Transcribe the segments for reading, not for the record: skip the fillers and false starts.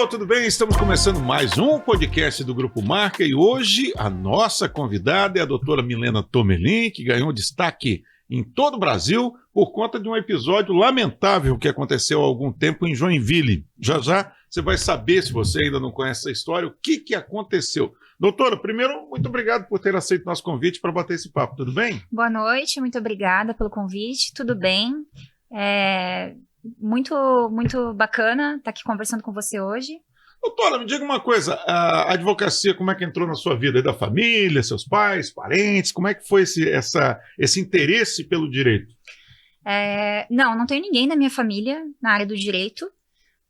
Alô, tudo bem? Estamos começando mais um podcast do Grupo Marca e hoje a nossa convidada é a doutora Milena Tomelin, que ganhou destaque em todo o Brasil por conta de um episódio lamentável que aconteceu há algum tempo em Joinville. Já já você vai saber, se você ainda não conhece essa história, o que aconteceu. Doutora, primeiro, muito obrigado por ter aceito nosso convite para bater esse papo, tudo bem? Boa noite, muito obrigada pelo convite, tudo bem? Muito bacana estar aqui conversando com você hoje. Doutora, me diga uma coisa, a advocacia, como é que entrou na sua vida? É da família, seus pais, parentes? Como é que foi esse interesse pelo direito? Não tenho ninguém da minha família na área do direito,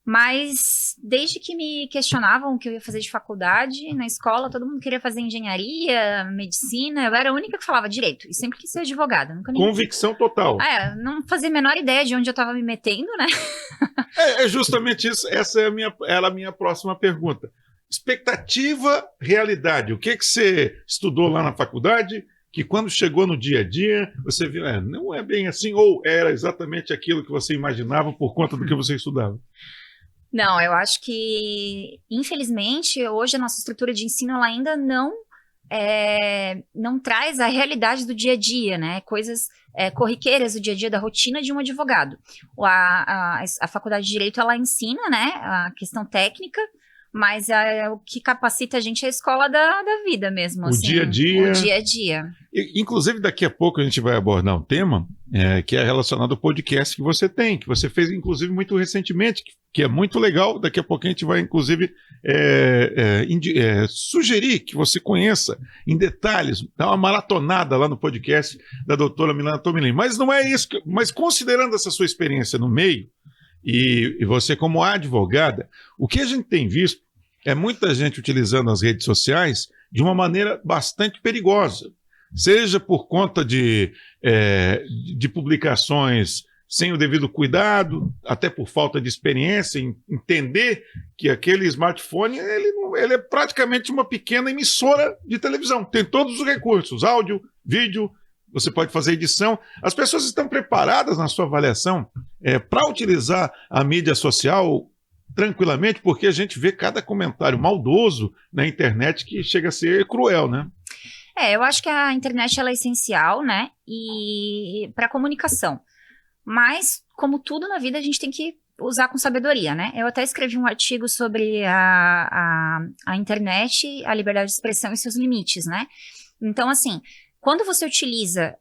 mas desde que me questionavam o que eu ia fazer de faculdade, na escola todo mundo queria fazer engenharia, medicina, eu era a única que falava direto, e sempre quis ser advogada. Convicção total. Não fazia a menor ideia de onde eu estava me metendo, né? É justamente isso, essa era a minha próxima pergunta. Expectativa, realidade. O que você estudou lá na faculdade, que quando chegou no dia a dia, você viu, não é bem assim, ou era exatamente aquilo que você imaginava por conta do que você estudava? Não, eu acho que, infelizmente, hoje a nossa estrutura de ensino ela ainda não traz a realidade do dia a dia, né? Coisas corriqueiras do dia a dia, da rotina de um advogado. A faculdade de Direito, ela ensina, né, a questão técnica, mas o que capacita a gente é a escola da vida mesmo. O dia a dia. O dia a dia. Inclusive, daqui a pouco a gente vai abordar um tema que é relacionado ao podcast que você tem, que você fez, inclusive, muito recentemente, que é muito legal. Daqui a pouco a gente vai, inclusive, sugerir que você conheça em detalhes, dar uma maratonada lá no podcast da doutora Milena Tomelin. Mas não é isso, mas considerando essa sua experiência no meio, e você como advogada, o que a gente tem visto é muita gente utilizando as redes sociais de uma maneira bastante perigosa, seja por conta de publicações sem o devido cuidado, até por falta de experiência em entender que aquele smartphone ele é praticamente uma pequena emissora de televisão, tem todos os recursos, áudio, vídeo, você pode fazer edição. As pessoas estão preparadas na sua avaliação para utilizar a mídia social tranquilamente, porque a gente vê cada comentário maldoso na internet que chega a ser cruel, né? Eu acho que a internet ela é essencial, né? E para comunicação. Mas, como tudo na vida, a gente tem que usar com sabedoria, né? Eu até escrevi um artigo sobre a internet, a liberdade de expressão e seus limites, né? Então, assim, quando você utiliza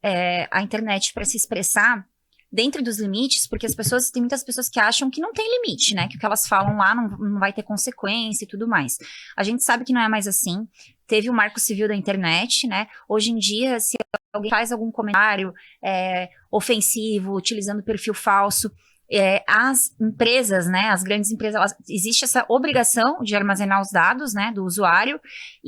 a internet para se expressar dentro dos limites, porque tem muitas pessoas que acham que não tem limite, né? Que o que elas falam lá não vai ter consequência e tudo mais. A gente sabe que não é mais assim. Teve o Marco Civil da internet, né? Hoje em dia, se alguém faz algum comentário ofensivo, utilizando perfil falso, as empresas, né, as grandes empresas, existe essa obrigação de armazenar os dados, né, do usuário,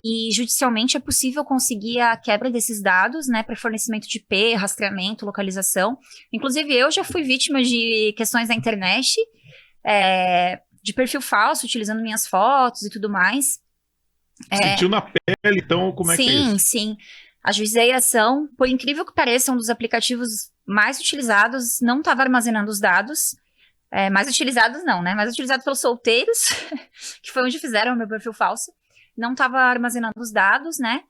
e judicialmente é possível conseguir a quebra desses dados, né, para fornecimento de IP, rastreamento, localização. Inclusive, eu já fui vítima de questões na internet, de perfil falso, utilizando minhas fotos e tudo mais. Sentiu na pele, então, como é que é isso? Sim. Ajuizei a ação, por incrível que pareça, um dos aplicativos mais utilizados não estava armazenando os dados, mais utilizados não, né, mais utilizado pelos solteiros, que foi onde fizeram o meu perfil falso, não estava armazenando os dados, né,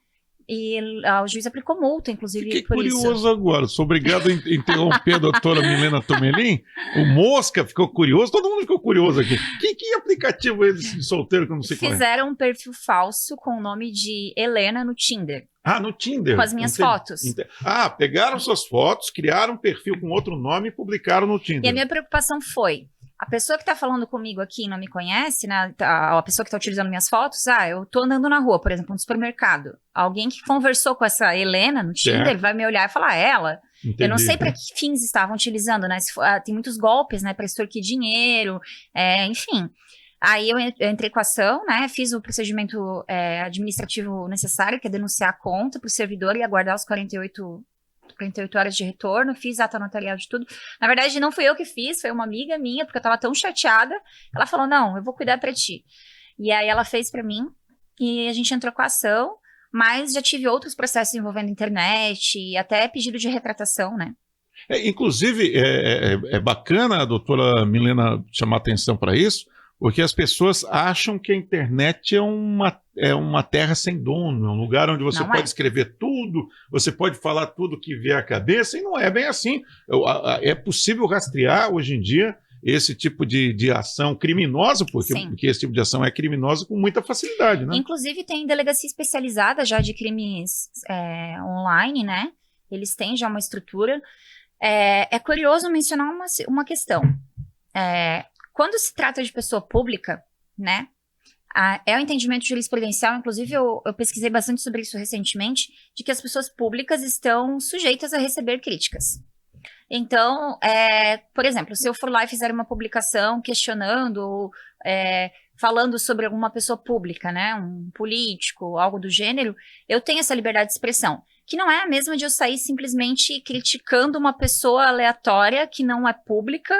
e o juiz aplicou multa, inclusive, Fiquei por isso. curioso agora, sou obrigado a interromper a doutora Milena Tomelin. O Mosca ficou curioso, todo mundo ficou curioso aqui. Que aplicativo é esse de solteiro que eu não sei qual é? Fizeram um perfil falso com o nome de Helena no Tinder. No Tinder? Com as minhas fotos. Pegaram suas fotos, criaram um perfil com outro nome e publicaram no Tinder. E a minha preocupação foi, a pessoa que está falando comigo aqui não me conhece, né? A pessoa que está utilizando minhas fotos, eu tô andando na rua, por exemplo, no supermercado. Alguém que conversou com essa Helena no Tinder vai me olhar e falar, ela. Entendi. Eu não sei para que fins estavam utilizando, né? Tem muitos golpes, né? Para extorquir dinheiro, enfim. Aí eu entrei com a ação, né? Fiz o procedimento administrativo necessário, que é denunciar a conta para o servidor e aguardar os 48 horas de retorno, fiz ata notarial de tudo. Na verdade, não fui eu que fiz, foi uma amiga minha, porque eu tava tão chateada. Ela falou, não, eu vou cuidar pra ti. E aí ela fez pra mim, e a gente entrou com a ação, mas já tive outros processos envolvendo internet, e até pedido de retratação, né? Inclusive, é bacana a doutora Milena chamar atenção para isso, Porque as pessoas acham que a internet é uma terra sem dono, é um lugar onde você Não pode é. escrever tudo, você pode falar tudo que vier à cabeça, e não é bem assim. É possível rastrear hoje em dia esse tipo de ação criminosa, Sim. porque esse tipo de ação é criminosa com muita facilidade, né? Inclusive tem delegacia especializada já de crimes online, né? Eles têm já uma estrutura. É curioso mencionar uma questão. Quando se trata de pessoa pública, né? É o entendimento jurisprudencial, inclusive eu pesquisei bastante sobre isso recentemente, de que as pessoas públicas estão sujeitas a receber críticas. Então, por exemplo, se eu for lá e fizer uma publicação questionando, falando sobre alguma pessoa pública, né, um político, algo do gênero, eu tenho essa liberdade de expressão, que não é a mesma de eu sair simplesmente criticando uma pessoa aleatória que não é pública,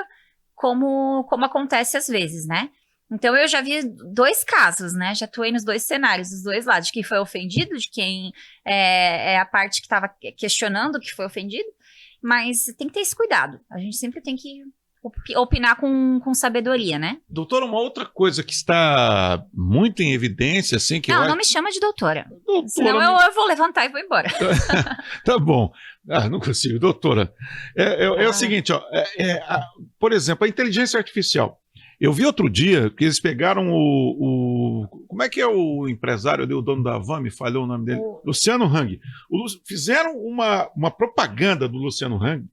como acontece às vezes, né? Então eu já vi 2 casos, né? Já atuei nos 2 cenários, dos 2 lados, de quem foi ofendido, de quem é a parte que estava questionando que foi ofendido, mas tem que ter esse cuidado. A gente sempre tem que opinar com sabedoria, né? Doutora, uma outra coisa que está muito em evidência, assim, que Não me chama de doutora. Doutora, Senão eu vou levantar e vou embora. Tá bom. Não consigo, doutora. É o seguinte, ó, por exemplo, a inteligência artificial. Eu vi outro dia que eles pegaram como é que é o empresário, o dono da Van, me falhou o nome dele? Luciano Hang. Fizeram uma propaganda do Luciano Hang,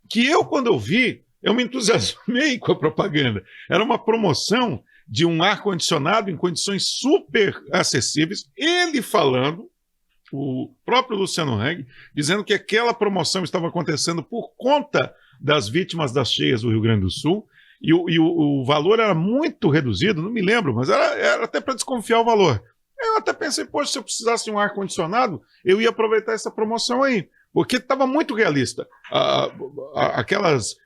que quando eu vi, eu me entusiasmei com a propaganda. Era uma promoção de um ar-condicionado em condições super acessíveis, ele falando, o próprio Luciano Hang, dizendo que aquela promoção estava acontecendo por conta das vítimas das cheias do Rio Grande do Sul, e o valor era muito reduzido, não me lembro, mas era até para desconfiar o valor. Eu até pensei, poxa, se eu precisasse de um ar-condicionado, eu ia aproveitar essa promoção aí, porque estava muito realista. Aquelas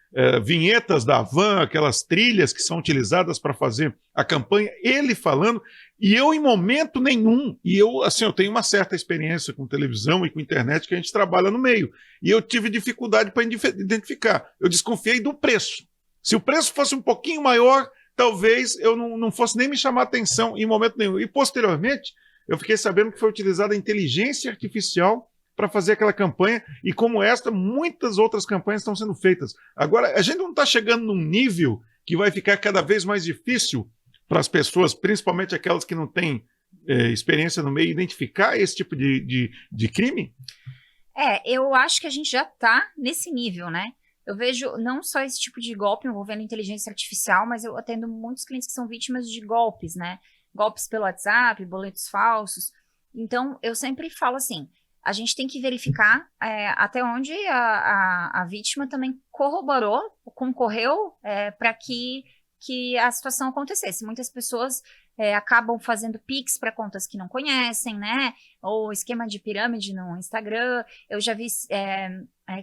vinhetas da Van, aquelas trilhas que são utilizadas para fazer a campanha, ele falando, e eu em momento nenhum, eu tenho uma certa experiência com televisão e com internet, que a gente trabalha no meio, e eu tive dificuldade para identificar. Eu desconfiei do preço. Se o preço fosse um pouquinho maior, talvez eu não fosse nem me chamar atenção em momento nenhum. E posteriormente, eu fiquei sabendo que foi utilizada a inteligência artificial para fazer aquela campanha, e como esta, muitas outras campanhas estão sendo feitas. Agora, a gente não está chegando num nível que vai ficar cada vez mais difícil para as pessoas, principalmente aquelas que não têm experiência no meio, identificar esse tipo de crime? Eu acho que a gente já está nesse nível, né? Eu vejo não só esse tipo de golpe envolvendo inteligência artificial, mas eu atendo muitos clientes que são vítimas de golpes, né? Golpes pelo WhatsApp, boletos falsos. Então, eu sempre falo assim, a gente tem que verificar até onde a vítima também corroborou, concorreu para que a situação acontecesse. Muitas pessoas acabam fazendo Pix para contas que não conhecem, né? Ou esquema de pirâmide no Instagram. Eu já vi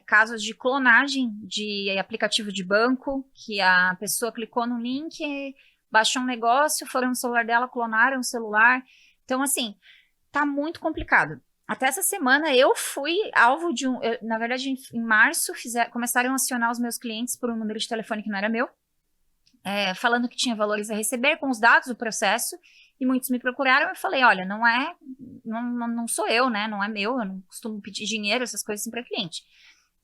casos de clonagem de aplicativo de banco, que a pessoa clicou no link, baixou um negócio, foram no celular dela, clonaram o celular. Então, assim, tá muito complicado. Até essa semana eu fui alvo de na verdade, em março, começaram a acionar os meus clientes por um número de telefone que não era meu, falando que tinha valores a receber com os dados do processo, e muitos me procuraram. Eu falei, olha, não sou eu, né? Não é meu, eu não costumo pedir dinheiro, essas coisas assim para cliente.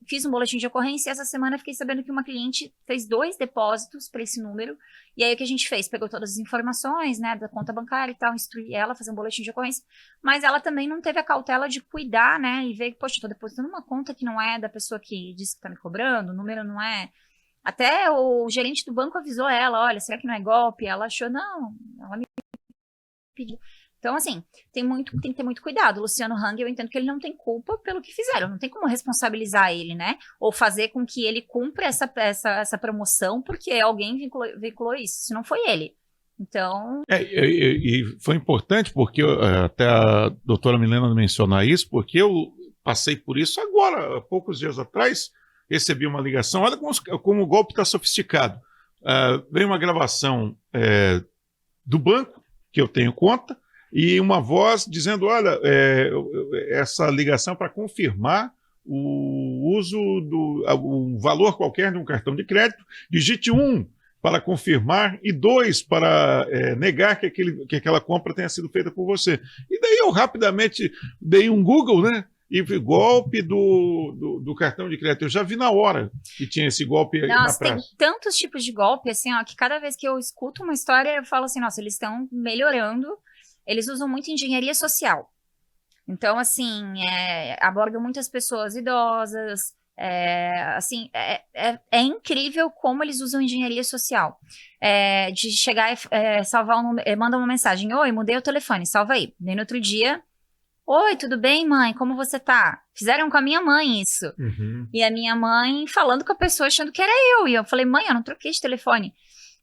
Fiz um boletim de ocorrência e essa semana fiquei sabendo que uma cliente fez 2 depósitos para esse número. E aí o que a gente fez? Pegou todas as informações, né, da conta bancária e tal, instruí ela a fazer um boletim de ocorrência, mas ela também não teve a cautela de cuidar, né, e ver que, poxa, eu tô depositando uma conta que não é da pessoa que disse que tá me cobrando, o número não é. Até o gerente do banco avisou ela, olha, será que não é golpe? Ela achou, não, ela me pediu. Então, assim, tem que ter muito cuidado. O Luciano Hang, eu entendo que ele não tem culpa pelo que fizeram. Não tem como responsabilizar ele, né? Ou fazer com que ele cumpra essa promoção porque alguém veiculou isso. Se não foi ele. Então... E foi importante porque até a doutora Milena mencionar isso, porque eu passei por isso agora, há poucos dias atrás, recebi uma ligação. Olha como o golpe está sofisticado. Veio uma gravação do banco, que eu tenho conta, e uma voz dizendo, olha, essa ligação para confirmar o uso um valor qualquer de um cartão de crédito, digite 1, para confirmar e 2, para negar que aquela compra tenha sido feita por você. E daí eu rapidamente dei um Google, né? E vi golpe do cartão de crédito. Eu já vi na hora que tinha esse golpe aí na Nossa, tem praça. tantos tipos de golpe, assim, ó, que cada vez que eu escuto uma história, eu falo assim, nossa, eles estão melhorando. Eles usam muito engenharia social. Então, assim, abordam muitas pessoas idosas. É incrível como eles usam engenharia social. De chegar e salvar um número, manda uma mensagem: oi, mudei o telefone, salva aí. Daí no outro dia: oi, tudo bem, mãe? Como você tá? Fizeram com a minha mãe isso. Uhum. E a minha mãe falando com a pessoa, achando que era eu. E eu falei: mãe, eu não troquei de telefone.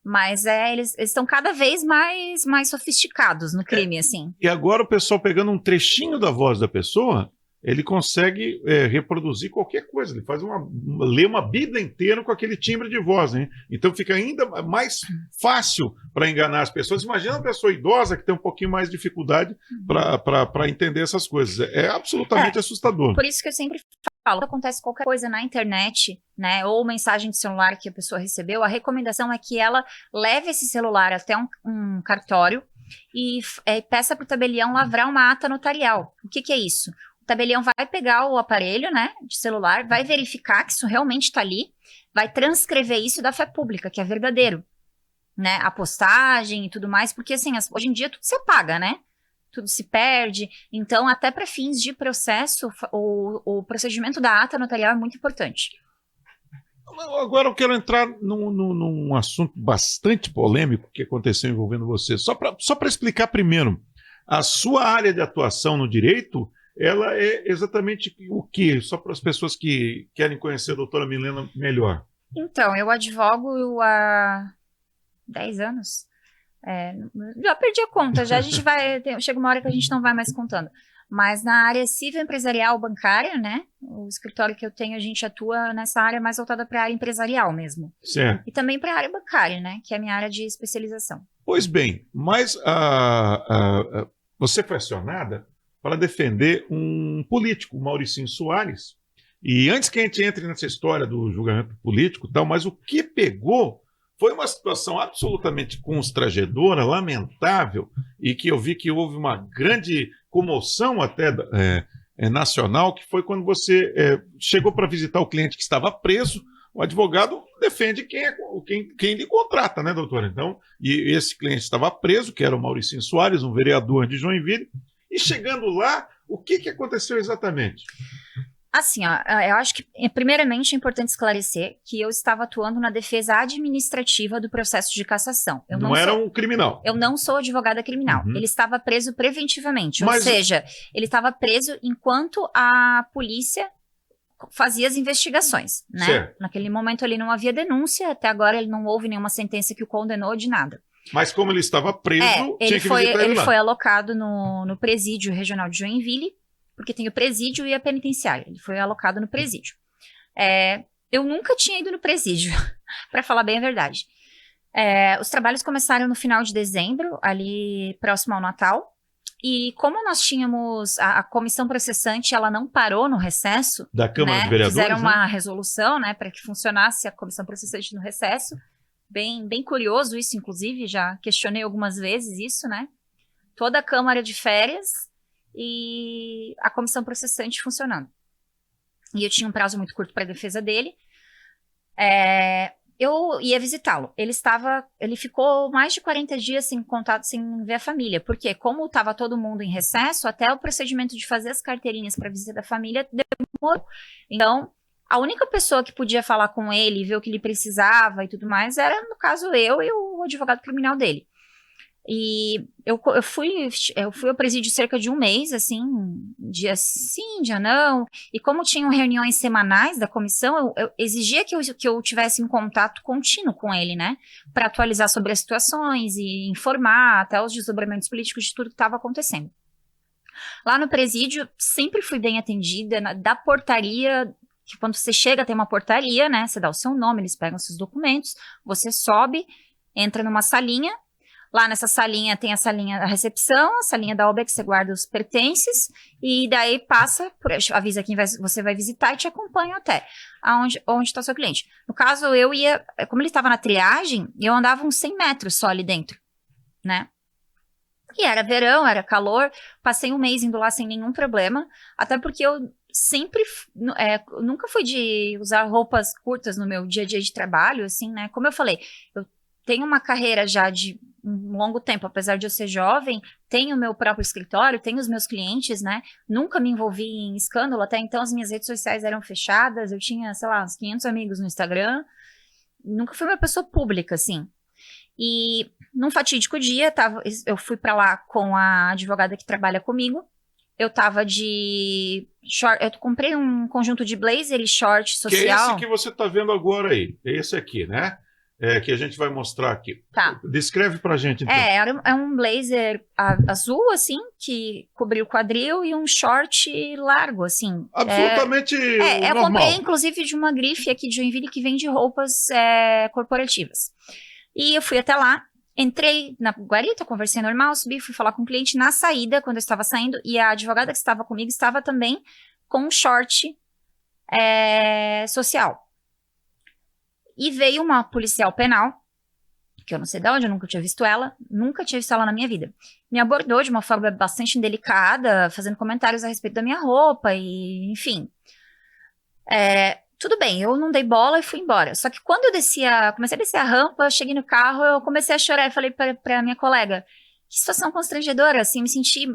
Mas eles estão cada vez mais sofisticados no crime, assim. E agora o pessoal pegando um trechinho da voz da pessoa, ele consegue reproduzir qualquer coisa. Ele faz lê uma Bíblia inteira com aquele timbre de voz, né? Então fica ainda mais fácil para enganar as pessoas. Imagina uma pessoa idosa que tem um pouquinho mais de dificuldade para entender essas coisas. É absolutamente assustador. Por isso que eu sempre falo, quando acontece qualquer coisa na internet, né, ou mensagem de celular que a pessoa recebeu, a recomendação é que ela leve esse celular até um cartório e peça para o tabelião lavrar uma ata notarial. O que é isso? O tabelião vai pegar o aparelho, né, de celular, vai verificar que isso realmente está ali, vai transcrever isso da fé pública, que é verdadeiro, né, a postagem e tudo mais, porque assim, hoje em dia tudo se apaga, né? Tudo se perde. Então, até para fins de processo, o procedimento da ata notarial é muito importante. Agora eu quero entrar num assunto bastante polêmico que aconteceu envolvendo você. Só para explicar primeiro, a sua área de atuação no direito, ela é exatamente o quê? Só para as pessoas que querem conhecer a doutora Milena melhor. Então, eu advogo há 10 anos. Já perdi a conta, já a gente chega uma hora que a gente não vai mais contando. Mas na área civil empresarial bancária, né? O escritório que eu tenho, a gente atua nessa área mais voltada para a área empresarial mesmo. Certo. E também para a área bancária, né? Que é a minha área de especialização. Pois bem, mas você foi acionada para defender um político, o Mauricinho Soares. E antes que a gente entre nessa história do julgamento político e tal, mas o que pegou foi uma situação absolutamente constrangedora, lamentável, e que eu vi que houve uma grande comoção até nacional, que foi quando você chegou para visitar o cliente que estava preso. O advogado defende quem lhe contrata, né, doutora? Então, e esse cliente estava preso, que era o Mauricinho Soares, um vereador de Joinville, e chegando lá, o que aconteceu exatamente? Assim, ó, eu acho que, primeiramente, é importante esclarecer que eu estava atuando na defesa administrativa do processo de cassação. Eu não era um criminal. Eu não sou advogada criminal. Ele estava preso preventivamente, ou seja, ele estava preso enquanto a polícia fazia as investigações, né? Certo. Naquele momento ali não havia denúncia, até agora ele não houve nenhuma sentença que o condenou de nada. Mas como ele estava preso, tinha que visitar ele lá. Ele foi alocado no presídio regional de Joinville, porque tem o presídio e a penitenciária. Ele foi alocado no presídio. Eu nunca tinha ido no presídio, para falar bem a verdade. Os trabalhos começaram no final de dezembro, ali próximo ao Natal. E como nós tínhamos a comissão processante, ela não parou no recesso. Da Câmara de Vereadores, fizeram uma resolução, né, para que funcionasse a comissão processante no recesso. Bem curioso isso, inclusive, já questionei algumas vezes isso, né? Toda a Câmara de férias e a comissão processante funcionando. E eu tinha um prazo muito curto para a defesa dele. Eu ia visitá-lo. Ele ficou mais de 40 dias sem contato, sem ver a família. Porque como estava todo mundo em recesso, até o procedimento de fazer as carteirinhas para visita da família demorou. Então, a única pessoa que podia falar com ele, ver o que ele precisava e tudo mais, era, no caso, eu e o advogado criminal dele. E eu fui ao presídio cerca de um mês, assim, dia sim, dia não. E como tinham reuniões semanais da comissão, eu exigia que eu tivesse em contato contínuo com ele, né? Para atualizar sobre as situações e informar até os desdobramentos políticos de tudo que estava acontecendo. Lá no presídio, sempre fui bem atendida, da portaria, que quando você chega tem uma portaria, né? Você dá o seu nome, eles pegam seus documentos, você sobe, entra numa salinha. Lá nessa salinha tem a salinha da recepção, a salinha da OB que você guarda os pertences, e daí passa, avisa quem você vai visitar e te acompanha até onde está o seu cliente. No caso, eu ia, como ele estava na triagem, eu andava uns 100 metros só ali dentro, né? E era verão, era calor, passei um mês indo lá sem nenhum problema, até porque eu sempre, nunca fui de usar roupas curtas no meu dia a dia de trabalho, assim, né? Como eu falei, eu tenho uma carreira já de um longo tempo, apesar de eu ser jovem, tenho o meu próprio escritório, tenho os meus clientes, né? Nunca me envolvi em escândalo, até então as minhas redes sociais eram fechadas, eu tinha, sei lá, uns 500 amigos no Instagram, nunca fui uma pessoa pública, assim. E num fatídico dia, eu fui pra lá com a advogada que trabalha comigo, eu tava de short, eu comprei um conjunto de blazer e short social. Que é esse que você tá vendo agora aí, é esse aqui, né? Que a gente vai mostrar aqui. Tá. Descreve pra gente, então. É um blazer azul, assim, que cobriu o quadril e um short largo, assim. Absolutamente eu normal. comprei, inclusive, de uma grife aqui de Joinville que vende roupas corporativas. E eu fui até lá, entrei na guarita, conversei normal, subi, fui falar com o cliente na saída, quando eu estava saindo, e a advogada que estava comigo estava também com um short social. E veio uma policial penal, que eu não sei de onde, eu nunca tinha visto ela na minha vida. Me abordou de uma forma bastante indelicada, fazendo comentários a respeito da minha roupa, e enfim. Tudo bem, eu não dei bola e fui embora. Só que quando eu comecei a descer a rampa, eu cheguei no carro, eu comecei a chorar e falei pra minha colega, que situação constrangedora, assim, me senti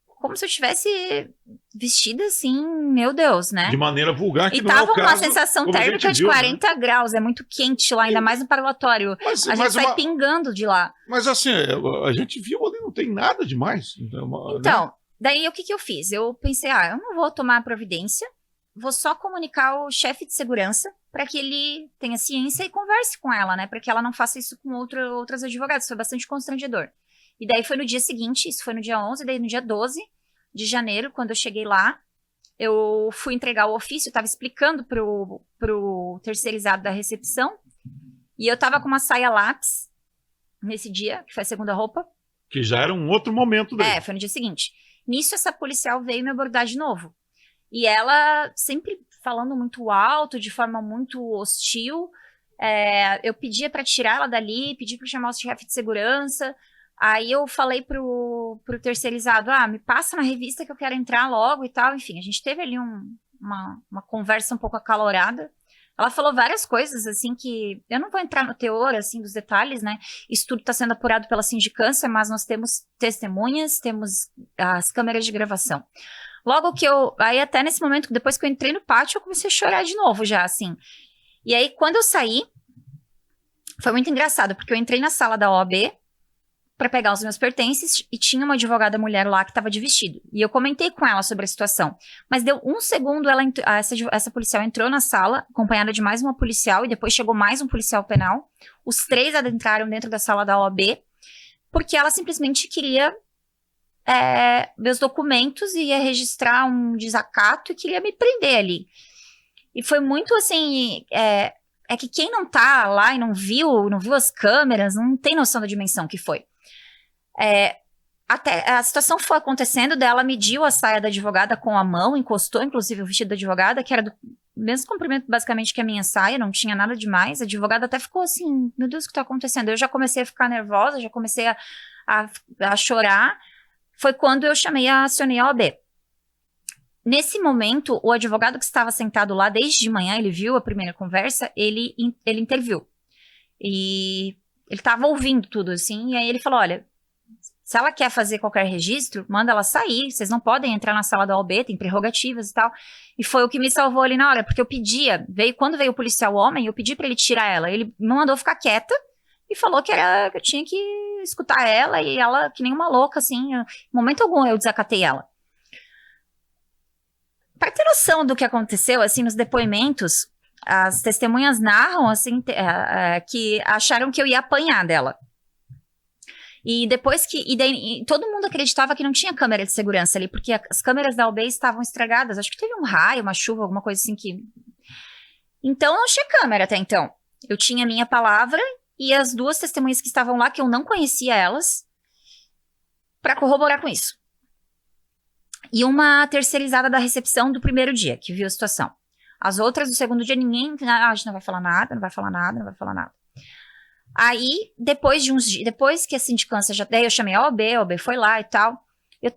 como se eu estivesse vestida assim, meu Deus, né? De maneira vulgar, que e não é o tava caso, uma sensação térmica de 40 graus, é muito quente lá, ainda mais no parlatório. A gente sai pingando de lá. Mas assim, a gente viu ali, não tem nada demais. Então, daí o que eu fiz? Eu pensei, eu não vou tomar providência, vou só comunicar o chefe de segurança para que ele tenha ciência e converse com ela, né? Para que ela não faça isso com outras advogadas. Foi bastante constrangedor. E daí foi no dia seguinte, isso foi no dia 11, daí no dia 12 de janeiro, quando eu cheguei lá, eu fui entregar o ofício, eu tava explicando pro terceirizado da recepção, e eu tava com uma saia lápis nesse dia, que foi a segunda roupa. Que já era um outro momento dele. Foi no dia seguinte. Nisso, essa policial veio me abordar de novo. E ela sempre falando muito alto, de forma muito hostil. Eu pedia pra tirar ela dali, pedi pra chamar o chefe de segurança. Aí eu falei pro terceirizado, me passa na revista que eu quero entrar logo e tal. Enfim, a gente teve ali uma conversa um pouco acalorada. Ela falou várias coisas, assim, que eu não vou entrar no teor, assim, dos detalhes, né? Isso tudo está sendo apurado pela sindicância, mas nós temos testemunhas, temos as câmeras de gravação. Logo que aí até nesse momento, depois que eu entrei no pátio, eu comecei a chorar de novo já, assim. E aí, quando eu saí, foi muito engraçado, porque eu entrei na sala da OAB, para pegar os meus pertences, e tinha uma advogada mulher lá que estava de vestido. E eu comentei com ela sobre a situação. Mas deu um segundo, essa policial entrou na sala, acompanhada de mais uma policial, e depois chegou mais um policial penal. Os três adentraram dentro da sala da OAB, porque ela simplesmente queria ver os documentos e ia registrar um desacato e queria me prender ali. E foi muito assim... que quem não tá lá e não viu as câmeras, não tem noção da dimensão que foi. Até a situação foi acontecendo, dela mediu a saia da advogada com a mão, encostou inclusive o vestido da advogada, que era do mesmo comprimento basicamente que a minha saia, não tinha nada demais. A advogada até ficou assim, meu Deus, o que tá acontecendo? Eu já comecei a ficar nervosa, já comecei a chorar. Foi quando eu acionei a OAB. Nesse momento, o advogado que estava sentado lá desde de manhã, ele viu a primeira conversa, ele interviu. E ele estava ouvindo tudo, assim, e aí ele falou, olha, se ela quer fazer qualquer registro, manda ela sair, vocês não podem entrar na sala da OAB, tem prerrogativas e tal. E foi o que me salvou ali na hora, porque eu pedia, quando veio o policial homem, eu pedi para ele tirar ela, ele me mandou ficar quieta e falou que eu tinha que escutar ela, e ela, que nem uma louca, assim, em momento algum eu desacatei ela. Para ter noção do que aconteceu, assim, nos depoimentos, as testemunhas narram, assim, que acharam que eu ia apanhar dela. E depois daí, todo mundo acreditava que não tinha câmera de segurança ali, porque as câmeras da OAB estavam estragadas. Acho que teve um raio, uma chuva, alguma coisa assim que... Então, não tinha câmera até então. Eu tinha minha palavra e as 2 testemunhas que estavam lá, que eu não conhecia elas, para corroborar com isso. E uma terceirizada da recepção do primeiro dia, que viu a situação. As outras, do segundo dia, ninguém... a gente não vai falar nada, não vai falar nada, não vai falar nada. Aí, depois de uns dias, depois que a sindicância já... Daí eu chamei a OAB foi lá e tal.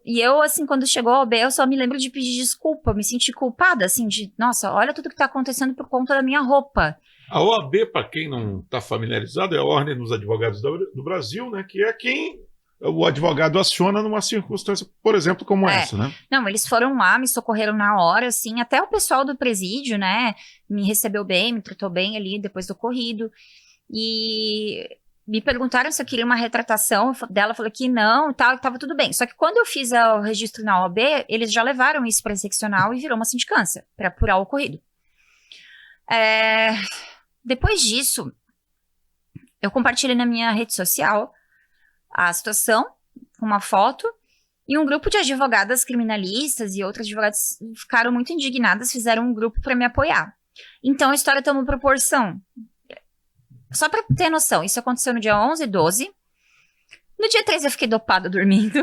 Eu, assim, quando chegou a OAB, eu só me lembro de pedir desculpa, me senti culpada, assim, de... Nossa, olha tudo que tá acontecendo por conta da minha roupa. A OAB, para quem não está familiarizado, é a Ordem dos Advogados do Brasil, né? Que é quem o advogado aciona numa circunstância, por exemplo, como essa, né? Não, eles foram lá, me socorreram na hora, assim, até o pessoal do presídio, né, me recebeu bem, me tratou bem ali depois do ocorrido, e me perguntaram se eu queria uma retratação dela, eu falei que não, e tal, e tava tudo bem. Só que quando eu fiz o registro na OAB, eles já levaram isso para a seccional e virou uma sindicância, para apurar o ocorrido. Depois disso, eu compartilhei na minha rede social a situação, com uma foto, e um grupo de advogadas criminalistas e outras advogadas ficaram muito indignadas, fizeram um grupo para me apoiar. Então a história tomou proporção. Só para ter noção, isso aconteceu no dia 11 e 12. No dia 13 eu fiquei dopada dormindo.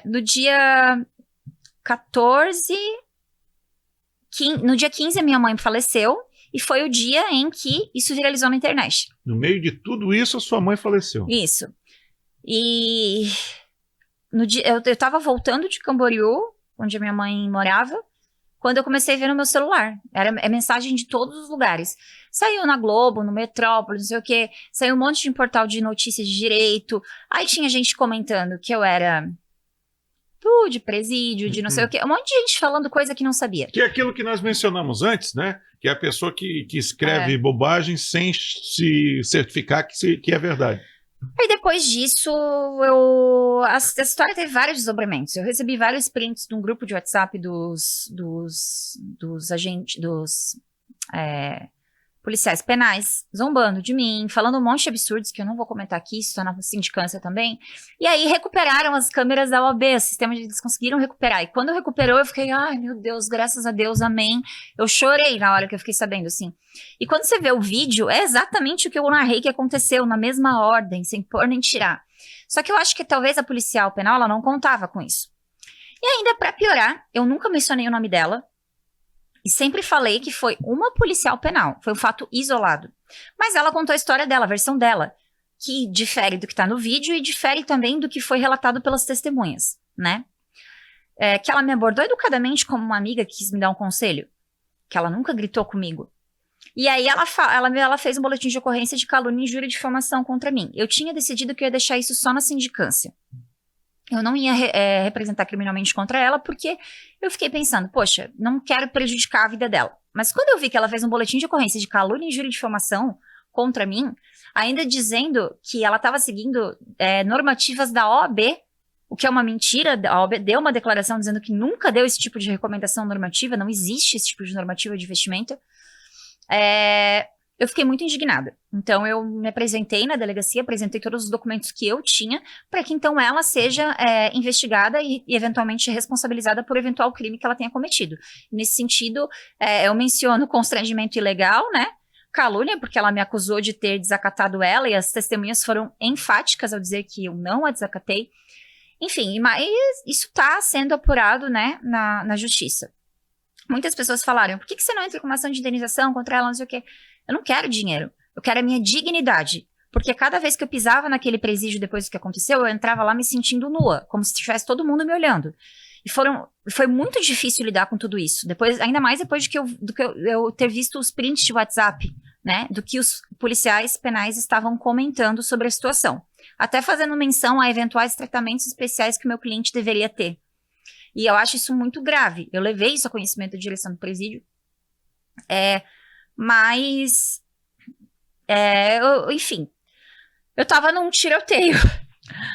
No dia 14... No dia 15 a mindia mãe faleceu. E foi o dia em que isso viralizou na internet. No meio de tudo isso, a sua mãe faleceu. Isso. E no dia, eu tava voltando de Camboriú, onde a minha mãe morava, quando eu comecei a ver no meu celular. Era mensagem de todos os lugares. Saiu na Globo, no Metrópole, não sei o quê. Saiu um monte de portal de notícias de direito. Aí tinha gente comentando que eu era... de presídio, de não sei o quê. Um monte de gente falando coisa que não sabia. Que é aquilo que nós mencionamos antes, né? Que é a pessoa que escreve bobagem sem se certificar que é verdade. Aí depois disso, a história teve vários desdobramentos. Eu recebi vários prints de um grupo de WhatsApp dos agentes, policiais penais, zombando de mim, falando um monte de absurdos que eu não vou comentar aqui, isso tá na sindicância também. E aí recuperaram as câmeras da OAB, o sistema eles conseguiram recuperar. E quando recuperou, eu fiquei, ai meu Deus, graças a Deus, amém. Eu chorei na hora que eu fiquei sabendo, assim. E quando você vê o vídeo, é exatamente o que eu narrei que aconteceu, na mesma ordem, sem pôr nem tirar. Só que eu acho que talvez a policial penal, ela não contava com isso. E ainda, pra piorar, eu nunca mencionei o nome dela, e sempre falei que foi uma policial penal. Foi um fato isolado. Mas ela contou a história dela, a versão dela, que difere do que está no vídeo e difere também do que foi relatado pelas testemunhas, né? Que ela me abordou educadamente como uma amiga que quis me dar um conselho. Que ela nunca gritou comigo. E aí ela fez um boletim de ocorrência de calúnia, injúria e difamação contra mim. Eu tinha decidido que eu ia deixar isso só na sindicância. Eu não ia representar criminalmente contra ela, porque eu fiquei pensando, poxa, não quero prejudicar a vida dela. Mas quando eu vi que ela fez um boletim de ocorrência de calúnia, injúria e difamação contra mim, ainda dizendo que ela estava seguindo normativas da OAB, o que é uma mentira, a OAB deu uma declaração dizendo que nunca deu esse tipo de recomendação normativa, não existe esse tipo de normativa de vestimenta. Eu fiquei muito indignada. Então, eu me apresentei na delegacia, apresentei todos os documentos que eu tinha, para que então ela seja investigada e eventualmente responsabilizada por eventual crime que ela tenha cometido. Nesse sentido, eu menciono constrangimento ilegal, né? Calúnia, porque ela me acusou de ter desacatado ela, e as testemunhas foram enfáticas ao dizer que eu não a desacatei. Enfim, mas isso está sendo apurado, né, na justiça. Muitas pessoas falaram, por que você não entra com uma ação de indenização contra ela, não sei o quê? Eu não quero dinheiro, eu quero a minha dignidade. Porque cada vez que eu pisava naquele presídio depois do que aconteceu, eu entrava lá me sentindo nua, como se tivesse todo mundo me olhando. E foi muito difícil lidar com tudo isso. Ainda mais depois de eu ter visto os prints de WhatsApp, né? Do que os policiais penais estavam comentando sobre a situação. Até fazendo menção a eventuais tratamentos especiais que o meu cliente deveria ter. E eu acho isso muito grave. Eu levei isso a conhecimento da direção do presídio. Mas, enfim, eu tava num tiroteio.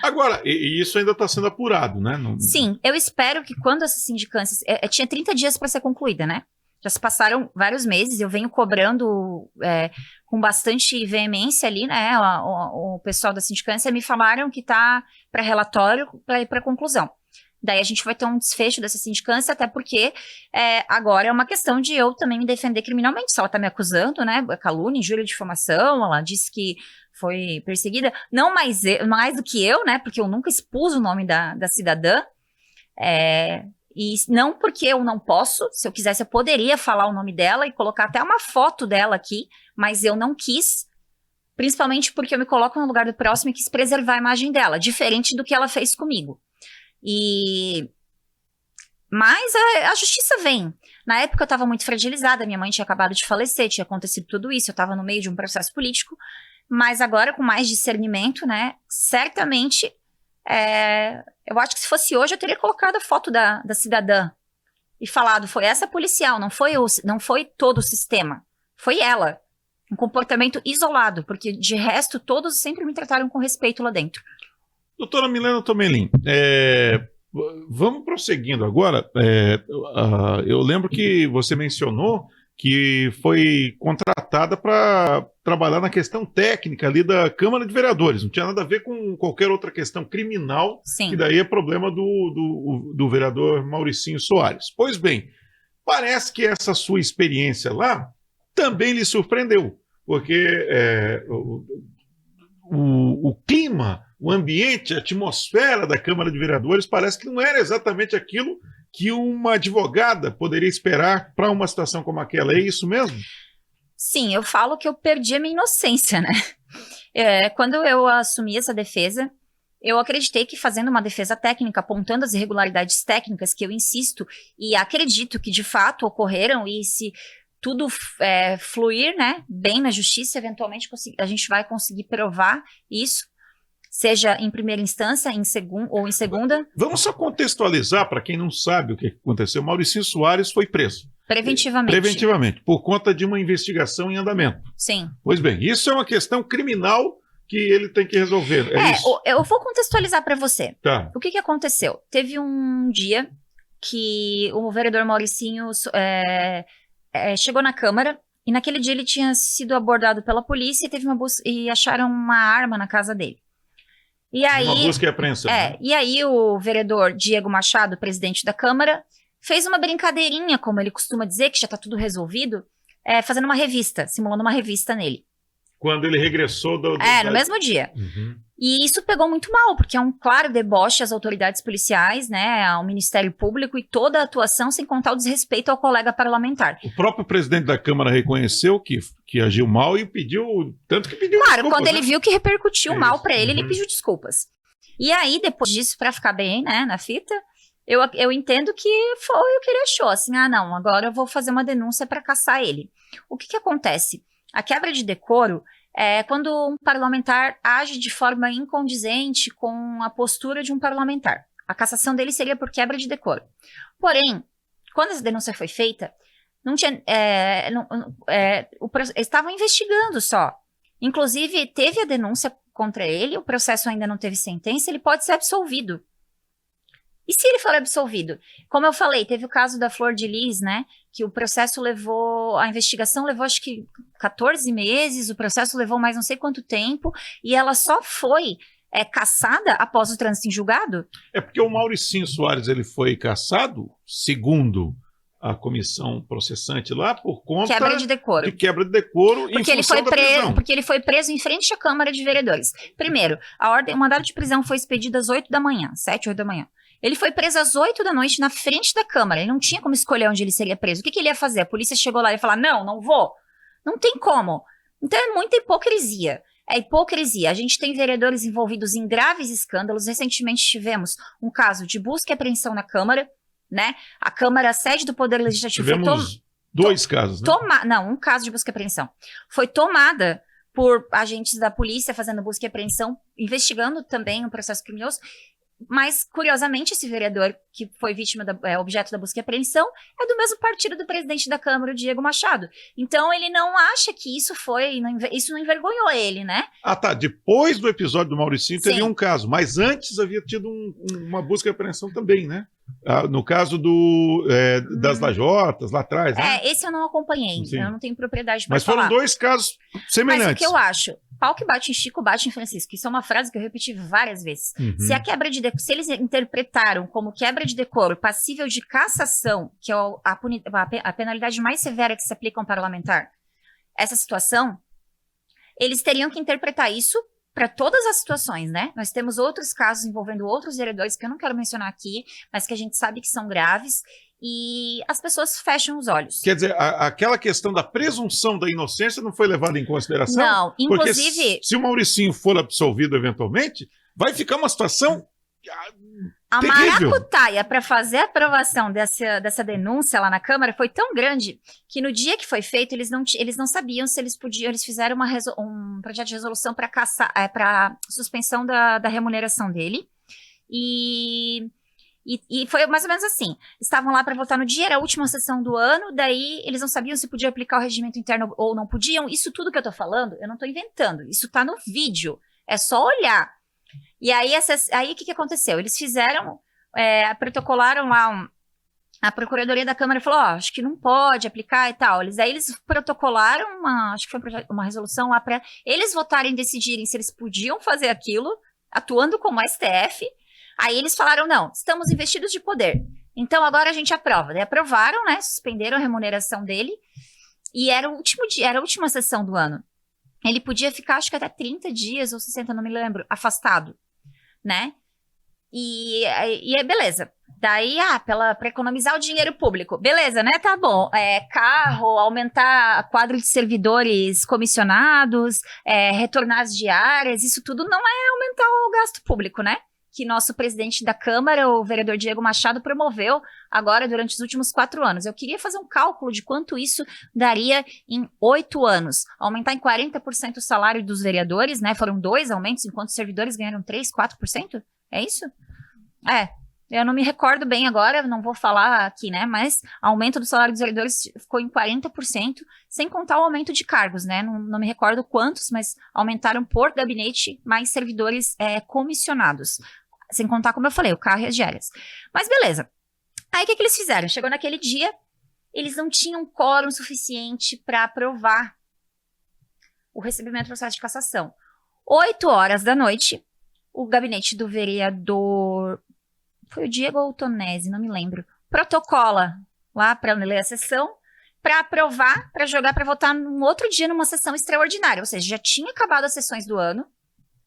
Agora, e isso ainda está sendo apurado, né? Sim, eu espero que quando essa sindicância... tinha 30 dias para ser concluída, né? Já se passaram vários meses, eu venho cobrando com bastante veemência ali, né? O pessoal da sindicância me falaram que tá para relatório para ir para conclusão. Daí a gente vai ter um desfecho dessa sindicância, até porque agora é uma questão de eu também me defender criminalmente. Se ela tá me acusando, né, calúnia, injúria, difamação, ela disse que foi perseguida, não mais do que eu, né, porque eu nunca expus o nome da cidadã, e não porque eu não posso, se eu quisesse eu poderia falar o nome dela e colocar até uma foto dela aqui, mas eu não quis, principalmente porque eu me coloco no lugar do próximo e quis preservar a imagem dela, diferente do que ela fez comigo. Mas a justiça vem. Na época eu estava muito fragilizada, minha mãe tinha acabado de falecer, tinha acontecido tudo isso, eu estava no meio de um processo político, mas agora com mais discernimento, né, certamente, eu acho que se fosse hoje eu teria colocado a foto da cidadã e falado, foi essa policial, não foi todo o sistema, foi ela. Um comportamento isolado, porque de resto todos sempre me trataram com respeito lá dentro. Doutora Milena Tomelin, vamos prosseguindo agora. Eu lembro que você mencionou que foi contratada para trabalhar na questão técnica ali da Câmara de Vereadores. Não tinha nada a ver com qualquer outra questão criminal, Sim. Que daí é problema do vereador Mauricinho Soares. Pois bem, parece que essa sua experiência lá também lhe surpreendeu, porque o clima, o ambiente, a atmosfera da Câmara de Vereadores parece que não era exatamente aquilo que uma advogada poderia esperar para uma situação como aquela. É isso mesmo? Sim, eu falo que eu perdi a minha inocência, né? Quando eu assumi essa defesa, eu acreditei que fazendo uma defesa técnica, apontando as irregularidades técnicas que eu insisto e acredito que de fato ocorreram, e se tudo fluir, né, bem na justiça, eventualmente a gente vai conseguir provar isso, seja em primeira instância, ou em segunda. Vamos só contextualizar para quem não sabe o que aconteceu. Mauricinho Soares foi preso. Preventivamente. Preventivamente, por conta de uma investigação em andamento. Sim. Pois bem, isso é uma questão criminal que ele tem que resolver. Isso? Eu vou contextualizar para você. Tá. O que aconteceu? Teve um dia que o vereador Mauricinho chegou na Câmara, e naquele dia ele tinha sido abordado pela polícia e teve uma busca, e acharam uma arma na casa dele. E aí, uma busca e apreensão. E aí o vereador Diego Machado, presidente da Câmara, fez uma brincadeirinha, como ele costuma dizer, que já está tudo resolvido, fazendo uma revista, simulando uma revista nele. Quando ele regressou no mesmo dia. Uhum. E isso pegou muito mal, porque é um claro deboche às autoridades policiais, né, ao Ministério Público e toda a atuação, sem contar o desrespeito ao colega parlamentar. O próprio presidente da Câmara reconheceu que agiu mal e pediu, tanto que pediu desculpas. Claro, quando ele viu que repercutiu mal para ele, Uhum. ele pediu desculpas. E aí, depois disso, para ficar bem, né, na fita, eu entendo que foi o que ele achou, assim, não, agora eu vou fazer uma denúncia para caçar ele. O que acontece? A quebra de decoro quando um parlamentar age de forma incondizente com a postura de um parlamentar. A cassação dele seria por quebra de decoro. Porém, quando essa denúncia foi feita, não tinha, eles estavam investigando só. Inclusive, teve a denúncia contra ele, o processo ainda não teve sentença, ele pode ser absolvido. E se ele for absolvido? Como eu falei, teve o caso da Flor de Lis, né? Que o processo a investigação levou acho que 14 meses, o processo levou mais não sei quanto tempo, e ela só foi cassada após o trânsito em julgado? É porque o Mauricinho Soares ele foi cassado, segundo a comissão processante lá, por conta quebra de decoro. Porque ele foi preso em frente à Câmara de Vereadores. Primeiro, o mandado de prisão foi expedido às 8 da manhã, 7, 8 da manhã. Ele foi preso às 8 da noite na frente da Câmara. Ele não tinha como escolher onde ele seria preso. O que ele ia fazer? A polícia chegou lá e ia falar, não vou. Não tem como. Então é muita hipocrisia. É hipocrisia. A gente tem vereadores envolvidos em graves escândalos. Recentemente tivemos um caso de busca e apreensão na Câmara, né? A Câmara, a sede do Poder Legislativo... Tivemos dois casos, né? Um caso de busca e apreensão. Foi tomada por agentes da polícia fazendo busca e apreensão, investigando também um processo criminoso. Mas, curiosamente, esse vereador que foi vítima, objeto da busca e apreensão, é do mesmo partido do presidente da Câmara, o Diego Machado. Então, ele não acha que isso não envergonhou ele, né? Tá. Depois do episódio do Mauricinho, teve Sim. um caso. Mas antes havia tido uma busca e apreensão também, né? No caso das lajotas, lá atrás, né? Esse eu não acompanhei, Sim. eu não tenho propriedade para Mas falar. foram 2 casos semelhantes. Mas o que eu acho, pau que bate em Chico, bate em Francisco. Isso é uma frase que eu repeti várias vezes. Uhum. Se eles interpretaram como quebra de decoro passível de cassação, que é a penalidade mais severa que se aplica a um parlamentar, essa situação, eles teriam que interpretar isso para todas as situações, né? Nós temos outros casos envolvendo outros vereadores que eu não quero mencionar aqui, mas que a gente sabe que são graves, e as pessoas fecham os olhos. Quer dizer, aquela questão da presunção da inocência não foi levada em consideração? Não, inclusive... Porque se o Mauricinho for absolvido eventualmente, vai ficar uma situação a terrível. maracutaia para fazer a aprovação dessa denúncia lá na Câmara foi tão grande que no dia que foi feito, eles não sabiam se eles podiam, eles fizeram um projeto de resolução para suspensão da remuneração dele, e foi mais ou menos assim, estavam lá para votar no dia, era a última sessão do ano, daí eles não sabiam se podia aplicar o regimento interno ou não podiam. Isso tudo que eu tô falando, eu não tô inventando, isso tá no vídeo, é só olhar. E aí o que aconteceu? Eles fizeram, protocolaram lá, a Procuradoria da Câmara falou, acho que não pode aplicar e tal. Eles protocolaram acho que foi uma resolução lá para eles votarem, decidirem se eles podiam fazer aquilo, atuando como STF. Aí eles falaram, não, estamos investidos de poder. Então agora a gente aprova. Daí aprovaram, né? Suspenderam a remuneração dele. E era o último dia, era a última sessão do ano. Ele podia ficar, acho que até 30 dias ou 60, não me lembro, afastado, né? E beleza. Daí, para economizar o dinheiro público. Beleza, né? Tá bom. Carro, aumentar quadro de servidores comissionados, retornar as diárias, isso tudo não é aumentar o gasto público, né? Que nosso presidente da Câmara, o vereador Diego Machado, promoveu agora durante os últimos 4 anos. Eu queria fazer um cálculo de quanto isso daria em 8 anos. Aumentar em 40% o salário dos vereadores, né? Foram 2 aumentos, enquanto os servidores ganharam 3, 4%? É isso? Eu não me recordo bem agora, não vou falar aqui, né? Mas o aumento do salário dos vereadores ficou em 40%, sem contar o aumento de cargos, né? Não me recordo quantos, mas aumentaram por gabinete mais servidores comissionados. Sem contar, como eu falei, o carro e as diárias. Mas beleza. Aí o que eles fizeram? Chegou naquele dia, eles não tinham quórum suficiente para aprovar o recebimento do processo de cassação. 8 horas da noite, o gabinete do vereador... Foi o Diego ou o Tonesi, não me lembro. Protocola lá para ler a sessão, para aprovar, para jogar, para votar num outro dia numa sessão extraordinária. Ou seja, já tinha acabado as sessões do ano,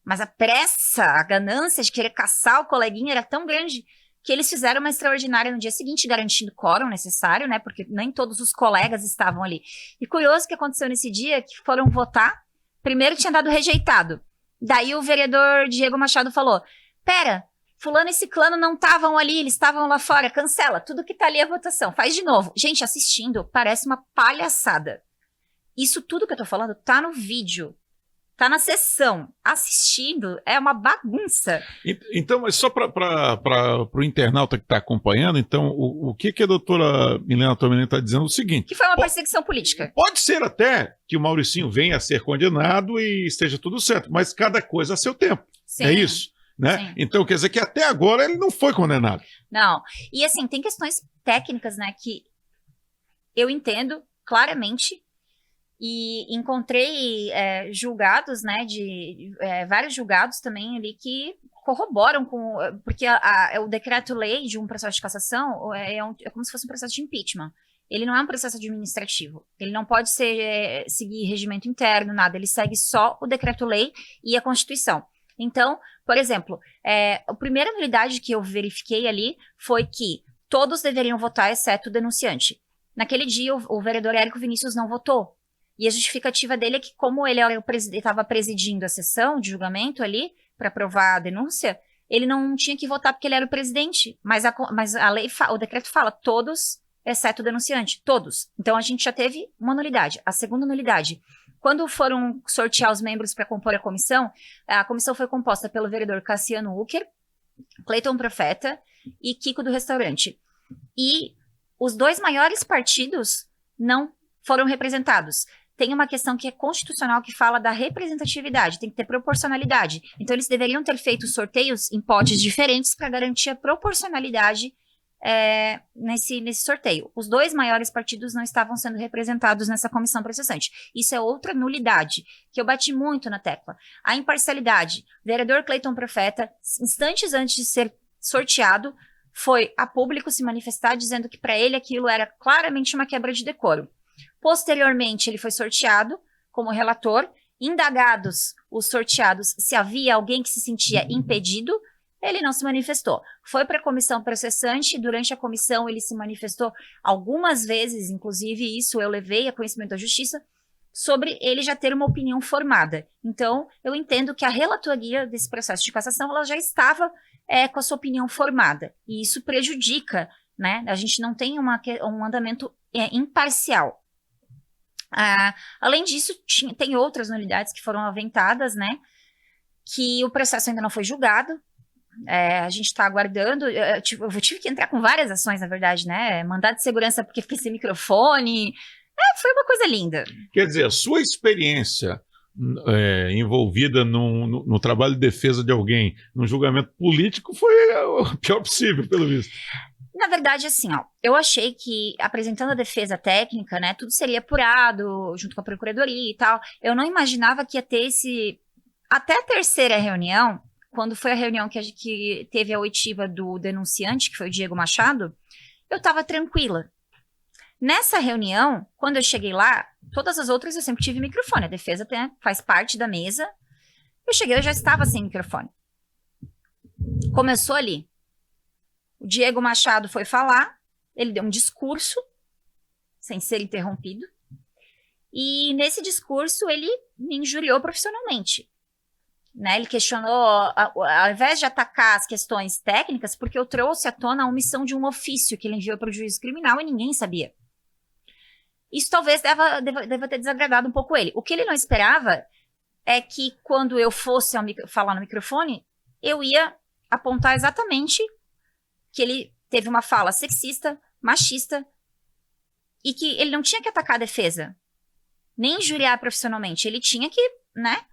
mas a pressa, a ganância de querer caçar o coleguinha era tão grande que eles fizeram uma extraordinária no dia seguinte, garantindo o quórum necessário, né? Porque nem todos os colegas estavam ali. E curioso o que aconteceu nesse dia, que foram votar, primeiro tinha dado rejeitado. Daí o vereador Diego Machado falou, pera, fulano e ciclano não estavam ali, eles estavam lá fora, cancela, tudo que tá ali é votação, faz de novo. Gente, assistindo, parece uma palhaçada. Isso tudo que eu tô falando tá no vídeo. Tá na sessão, assistindo, é uma bagunça. Então, mas só para o internauta que está acompanhando, então, o que a doutora Milena Tomelini está dizendo é o seguinte... Que foi uma perseguição política. Pode ser até que o Mauricinho venha a ser condenado e esteja tudo certo, mas cada coisa a seu tempo. Sim, é isso, né? Sim. Então, quer dizer que até agora ele não foi condenado. Não, e assim, tem questões técnicas, né, que eu entendo claramente... E encontrei julgados, né, vários julgados também ali que corroboram com... Porque o decreto-lei de um processo de cassação é como se fosse um processo de impeachment. Ele não é um processo administrativo. Ele não pode seguir regimento interno, nada. Ele segue só o decreto-lei e a Constituição. Então, por exemplo, a primeira nulidade que eu verifiquei ali foi que todos deveriam votar, exceto o denunciante. Naquele dia, o vereador Érico Vinícius não votou. E a justificativa dele é que, como ele estava presidindo a sessão de julgamento ali, para aprovar a denúncia, ele não tinha que votar porque ele era o presidente. Mas a lei, o decreto fala todos, exceto o denunciante. Todos. Então a gente já teve uma nulidade. A segunda nulidade. Quando foram sortear os membros para compor a comissão foi composta pelo vereador Cassiano Ucker, Cleiton Profeta e Kiko do Restaurante. E os 2 maiores partidos não foram representados. Tem uma questão que é constitucional que fala da representatividade, tem que ter proporcionalidade. Então, eles deveriam ter feito sorteios em potes diferentes para garantir a proporcionalidade nesse sorteio. Os 2 maiores partidos não estavam sendo representados nessa comissão processante. Isso é outra nulidade, que eu bati muito na tecla. A imparcialidade. O vereador Cleiton Profeta, instantes antes de ser sorteado, foi a público se manifestar dizendo que para ele aquilo era claramente uma quebra de decoro. Posteriormente, ele foi sorteado como relator. Indagados os sorteados se havia alguém que se sentia impedido, ele não se manifestou. Foi para a comissão processante, durante a comissão ele se manifestou algumas vezes, inclusive isso eu levei a conhecimento da justiça, sobre ele já ter uma opinião formada. Então, eu entendo que a relatoria desse processo de cassação, ela já estava com a sua opinião formada, e isso prejudica, né? A gente não tem um andamento imparcial. Além disso, tem outras nulidades que foram aventadas, né? Que o processo ainda não foi julgado. A gente está aguardando. Eu tive que entrar com várias ações, na verdade, né? Mandado de segurança porque fiquei sem microfone. Foi uma coisa linda. Quer dizer, a sua experiência envolvida no trabalho de defesa de alguém, num julgamento político, foi o pior possível, pelo visto. Na verdade, assim, eu achei que, apresentando a defesa técnica, né, tudo seria apurado, junto com a procuradoria e tal. Eu não imaginava que ia ter até a terceira reunião, quando foi a reunião que teve a oitiva do denunciante, que foi o Diego Machado, eu estava tranquila. Nessa reunião, quando eu cheguei lá, todas as outras eu sempre tive microfone. A defesa faz parte da mesa. Eu já estava sem microfone. Começou ali. O Diego Machado foi falar, ele deu um discurso, sem ser interrompido, e nesse discurso ele me injuriou profissionalmente. Né? Ele questionou, ao invés de atacar as questões técnicas, porque eu trouxe à tona a omissão de um ofício que ele enviou para o juízo criminal e ninguém sabia. Isso talvez deva ter desagradado um pouco ele. O que ele não esperava é que quando eu fosse falar no microfone, eu ia apontar exatamente que ele teve uma fala sexista, machista, e que ele não tinha que atacar a defesa, nem injuriar profissionalmente. Ele tinha que, né?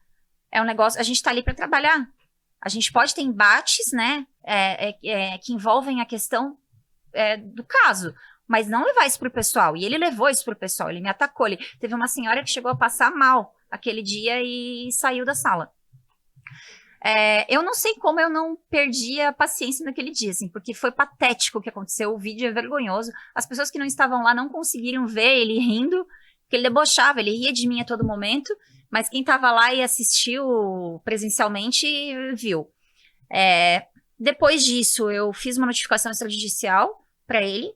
É um negócio, a gente tá ali para trabalhar. A gente pode ter embates, né? Que envolvem a questão do caso, mas não levar isso pro pessoal. E ele levou isso pro pessoal, ele me atacou. Teve uma senhora que chegou a passar mal aquele dia e saiu da sala. Eu não sei como eu não perdi a paciência naquele dia, assim, porque foi patético o que aconteceu, o vídeo é vergonhoso, as pessoas que não estavam lá não conseguiram ver ele rindo, porque ele debochava, ele ria de mim a todo momento, mas quem estava lá e assistiu presencialmente viu. Depois disso, eu fiz uma notificação extrajudicial para ele,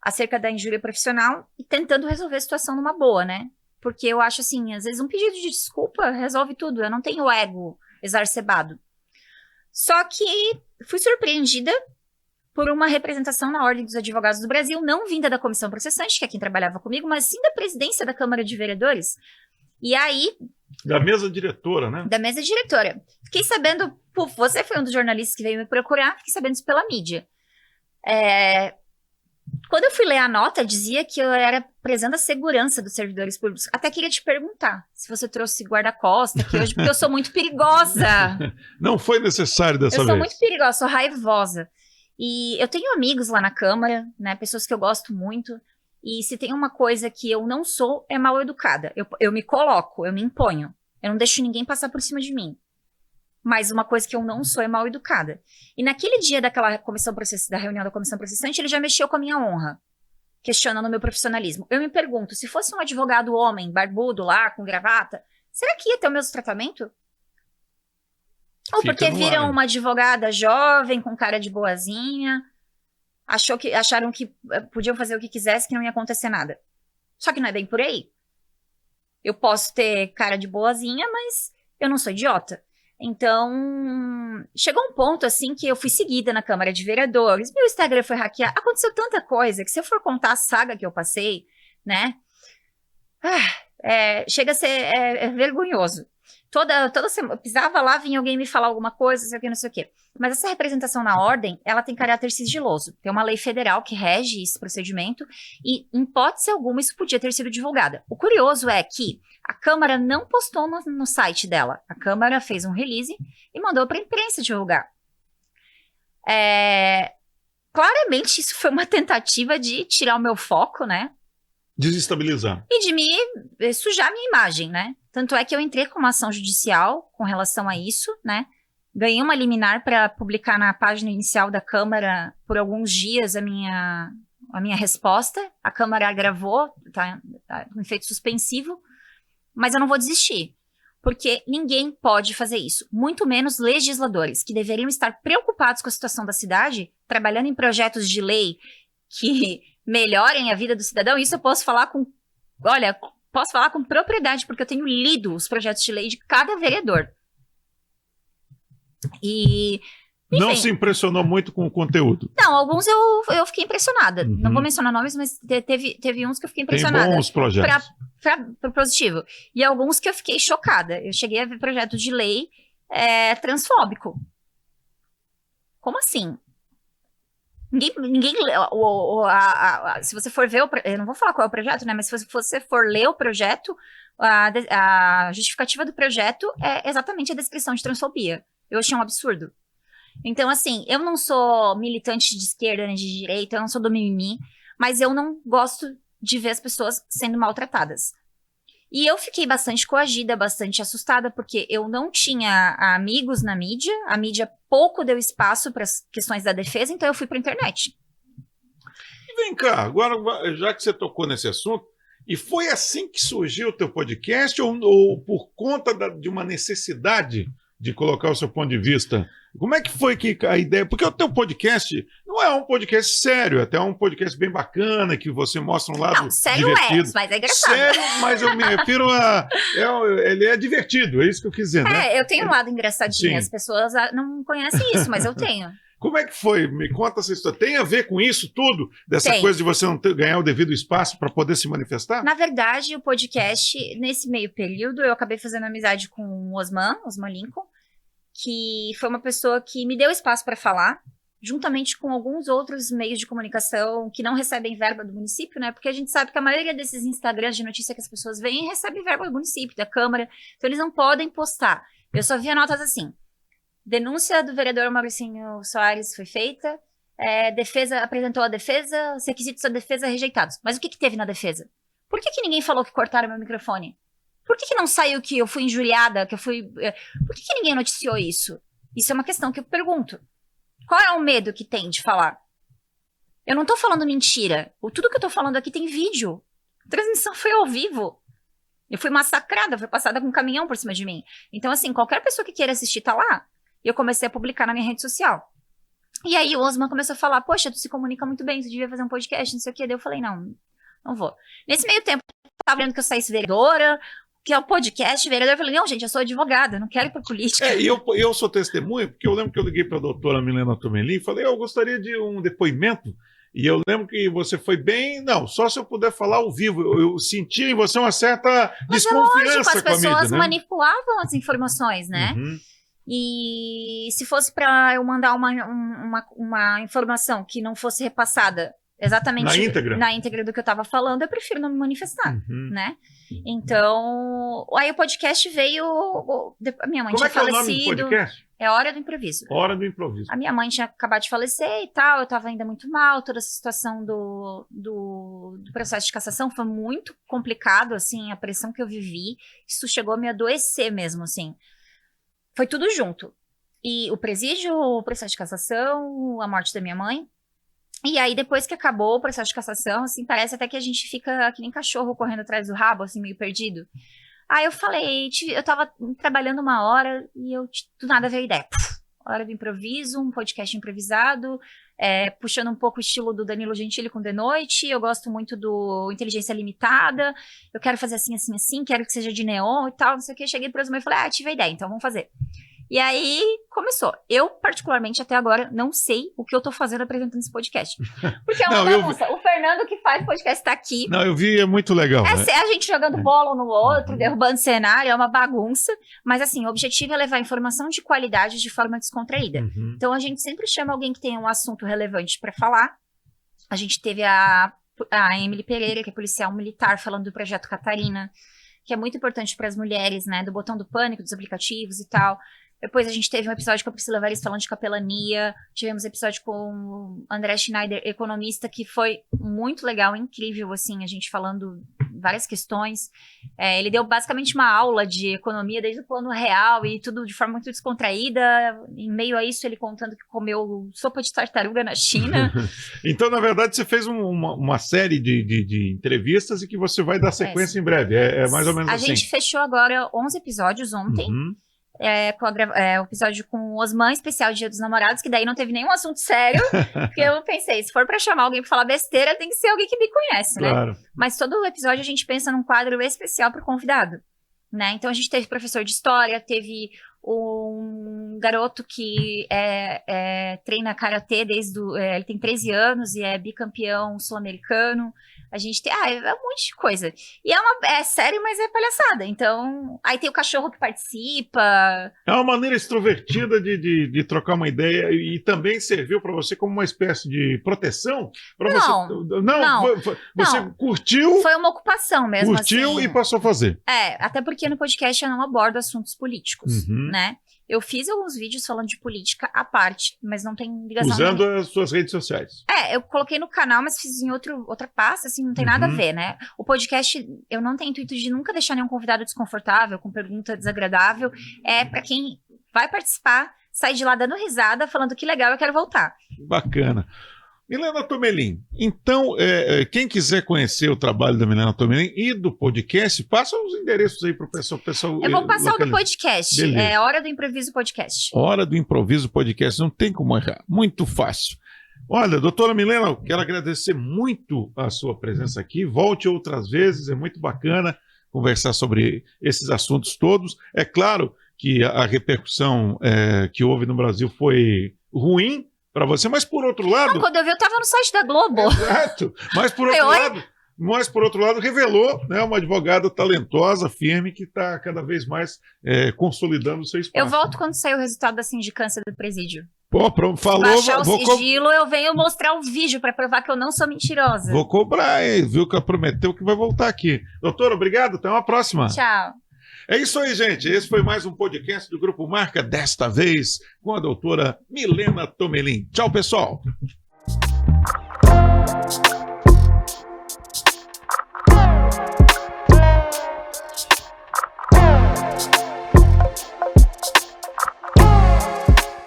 acerca da injúria profissional, e tentando resolver a situação numa boa, né? Porque eu acho assim, às vezes um pedido de desculpa resolve tudo, eu não tenho ego exacerbado. Só que fui surpreendida por uma representação na Ordem dos Advogados do Brasil, não vinda da comissão processante, que é quem trabalhava comigo, mas sim da presidência da Câmara de Vereadores. E aí... Da mesa diretora, né? Da mesa diretora. Fiquei sabendo... Você foi um dos jornalistas que veio me procurar, fiquei sabendo isso pela mídia. Quando eu fui ler a nota, dizia que eu era prezando a segurança dos servidores públicos. Até queria te perguntar se você trouxe guarda-costa aqui hoje, porque eu sou muito perigosa. Não foi necessário dessa vez. Eu sou muito perigosa, sou raivosa. E eu tenho amigos lá na Câmara, né, pessoas que eu gosto muito. E se tem uma coisa que eu não sou, é mal educada. Eu me coloco, eu me imponho. Eu não deixo ninguém passar por cima de mim. Mas uma coisa que eu não sou é mal educada. E naquele dia da reunião da comissão processante, ele já mexeu com a minha honra, questionando o meu profissionalismo. Eu me pergunto, se fosse um advogado homem, barbudo lá, com gravata, será que ia ter o mesmo tratamento? Ou porque viram uma advogada jovem, com cara de boazinha, acharam que podiam fazer o que quisesse, que não ia acontecer nada. Só que não é bem por aí. Eu posso ter cara de boazinha, mas eu não sou idiota. Então, chegou um ponto, assim, que eu fui seguida na Câmara de Vereadores, meu Instagram foi hackeado, aconteceu tanta coisa, que se eu for contar a saga que eu passei, né, chega a ser vergonhoso. Toda semana, eu pisava lá, vinha alguém me falar alguma coisa, não sei o quê. Mas essa representação na ordem, ela tem caráter sigiloso. Tem uma lei federal que rege esse procedimento e, em hipótese alguma, isso podia ter sido divulgado. O curioso é que a Câmara não postou no site dela. A Câmara fez um release e mandou para a imprensa divulgar. claramente isso foi uma tentativa de tirar o meu foco, né? Desestabilizar. E de me sujar a minha imagem, né? Tanto é que eu entrei com uma ação judicial com relação a isso, né? Ganhei uma liminar para publicar na página inicial da Câmara por alguns dias a minha resposta. A Câmara agravou, tá um efeito suspensivo, mas eu não vou desistir. Porque ninguém pode fazer isso, muito menos legisladores, que deveriam estar preocupados com a situação da cidade, trabalhando em projetos de lei que melhorem a vida do cidadão. Isso eu posso falar posso falar com propriedade, porque eu tenho lido os projetos de lei de cada vereador. E... enfim, não se impressionou muito com o conteúdo. Não, alguns eu fiquei impressionada. Uhum. Não vou mencionar nomes, mas teve uns que eu fiquei impressionada. Tem bons projetos. Para positivo. E alguns que eu fiquei chocada. Eu cheguei a ver projeto de lei transfóbico. Como assim? Ninguém se você for ver, eu não vou falar qual é o projeto, né? Mas se você for ler o projeto, a justificativa do projeto é exatamente a descrição de transfobia. Eu achei um absurdo. Então, assim, eu não sou militante de esquerda nem de direita, eu não sou do mimimi, mas eu não gosto de ver as pessoas sendo maltratadas. E eu fiquei bastante coagida, bastante assustada, porque eu não tinha amigos na mídia, a mídia pouco deu espaço para as questões da defesa, então eu fui para a internet. E vem cá, agora, já que você tocou nesse assunto, e foi assim que surgiu o teu podcast, ou por conta de uma necessidade de colocar o seu ponto de vista? Como é que foi que a ideia... Porque o teu podcast não é um podcast sério, até um podcast bem bacana, que você mostra um lado sério divertido. mas é engraçado. Sério, mas eu me refiro a... ele é divertido, é isso que eu quis dizer, né? Eu tenho um lado engraçadinho, Sim. As pessoas não conhecem isso, mas eu tenho. Como é que foi? Me conta essa história. Tem a ver com isso tudo? Dessa Tem. coisa de você não ganhar o devido espaço para poder se manifestar? Na verdade, o podcast, nesse meio período, eu acabei fazendo amizade com o Osman Lincoln, que foi uma pessoa que me deu espaço para falar, juntamente com alguns outros meios de comunicação que não recebem verba do município, né? Porque a gente sabe que a maioria desses Instagrams de notícia que as pessoas veem recebem verba do município, da Câmara, então eles não podem postar. Eu só via notas assim: denúncia do vereador Mauricinho Soares foi feita, defesa apresentou a defesa, os requisitos da defesa rejeitados. Mas o que teve na defesa? Por que ninguém falou que cortaram meu microfone? Por que não saiu que eu fui injuriada, Por que ninguém noticiou isso? Isso é uma questão que eu pergunto. Qual é o medo que tem de falar? Eu não tô falando mentira. Tudo que eu tô falando aqui tem vídeo. A transmissão foi ao vivo. Eu fui massacrada, foi passada com um caminhão por cima de mim. Então, assim, qualquer pessoa que queira assistir tá lá. E eu comecei a publicar na minha rede social. E aí o Osman começou a falar: poxa, tu se comunica muito bem, tu devia fazer um podcast, não sei o quê. Daí eu falei: não vou. Nesse meio tempo, eu tava vendo que eu saísse vereadora, que é o podcast vereador. Eu falei: não, gente, eu sou advogada, não quero ir pra política. E eu sou testemunha, porque eu lembro que eu liguei para a doutora Milena Tomelin e falei: eu gostaria de um depoimento. E eu lembro que você foi bem... Não, só se eu puder falar ao vivo. Eu senti em você uma certa desconfiança lógico, as com a mídia, pessoas né? manipulavam as informações, né? Uhum. E se fosse para eu mandar uma informação que não fosse repassada exatamente na íntegra do que eu estava falando, eu prefiro não me manifestar, né? Então, aí o podcast veio... A minha mãe tinha falecido. Como é que é o nome do podcast? É Hora do Improviso. Hora do Improviso. A minha mãe tinha acabado de falecer e tal, eu estava ainda muito mal, toda essa situação do processo de cassação foi muito complicado, assim, a pressão que eu vivi, isso chegou a me adoecer mesmo, assim. Foi tudo junto. E o presídio, o processo de cassação, a morte da minha mãe. E aí, depois que acabou o processo de cassação, assim, parece até que a gente fica que nem cachorro correndo atrás do rabo, assim, meio perdido. Aí eu falei, eu tava trabalhando uma hora e do nada veio a ideia. Hora do Improviso, um podcast improvisado, puxando um pouco o estilo do Danilo Gentili com The Noite. Eu gosto muito do Inteligência Limitada. Eu quero fazer assim, assim, assim, quero que seja de neon e tal, não sei o que. Cheguei pro Osmar e falei: tive a ideia, então vamos fazer. E aí, começou. Eu, particularmente, até agora, não sei o que eu tô fazendo apresentando esse podcast. Porque é uma bagunça. O Fernando, que faz o podcast, tá aqui. Não, eu vi, é muito legal. A gente jogando bola um no outro, derrubando cenário, é uma bagunça. Mas, assim, o objetivo é levar informação de qualidade de forma descontraída. Uhum. Então, a gente sempre chama alguém que tenha um assunto relevante pra falar. A gente teve a Emily Pereira, que é policial militar, falando do Projeto Catarina, que é muito importante para as mulheres, né? Do botão do pânico, dos aplicativos e tal. Depois a gente teve um episódio com a Priscila Vélez falando de capelania. Tivemos um episódio com o André Schneider, economista, que foi muito legal, incrível, assim, a gente falando várias questões. Ele deu basicamente uma aula de economia desde o plano real e tudo de forma muito descontraída. Em meio a isso, ele contando que comeu sopa de tartaruga na China. Então, na verdade, você fez uma série de entrevistas e que você vai dar sequência em breve. É mais ou menos assim. A gente fechou agora 11 episódios ontem. Com o episódio com o Osman, especial Dia dos Namorados, que daí não teve nenhum assunto sério, porque eu pensei, se for pra chamar alguém pra falar besteira, tem que ser alguém que me conhece, claro, né? Mas todo o episódio a gente pensa num quadro especial pro convidado, né? Então a gente teve professor de história, teve um garoto que treina karatê ele tem 13 anos e é bicampeão sul-americano. A gente tem um monte de coisa. E é sério, mas é palhaçada. Então, aí tem o cachorro que participa. É uma maneira extrovertida de trocar uma ideia e também serviu para você como uma espécie de proteção? Você curtiu? Foi uma ocupação mesmo. Curtiu assim. E passou a fazer. Até porque no podcast eu não abordo assuntos políticos, né? Eu fiz alguns vídeos falando de política à parte, mas não tem ligação. Usando as suas redes sociais. Eu coloquei no canal, mas fiz em outra pasta, assim, não tem nada a ver, né? O podcast, eu não tenho intuito de nunca deixar nenhum convidado desconfortável, com pergunta desagradável. É pra quem vai participar, sair de lá dando risada, falando que legal, eu quero voltar. Bacana. Milena Tomelin, então, quem quiser conhecer o trabalho da Milena Tomelin e do podcast, passa os endereços aí para o pessoal. Eu vou passar o do podcast, Beleza. Hora do Improviso Podcast. Hora do Improviso Podcast, não tem como errar, muito fácil. Olha, doutora Milena, eu quero agradecer muito a sua presença aqui, volte outras vezes, é muito bacana conversar sobre esses assuntos todos. É claro que a repercussão que houve no Brasil foi ruim para você, mas por outro lado... Não, quando eu vi, eu tava no site da Globo. Exato, mas por outro lado revelou, né, uma advogada talentosa, firme, que está cada vez mais consolidando o seu espaço. Eu volto quando sair o resultado da sindicância do presídio. Pô, falou... Baixar o sigilo, eu venho mostrar o vídeo para provar que eu não sou mentirosa. Vou cobrar, hein? Viu que ela prometeu que vai voltar aqui. Doutora, obrigado, até uma próxima. Tchau. É isso aí, gente. Esse foi mais um podcast do Grupo Marca, desta vez com a doutora Milena Tomelin. Tchau, pessoal.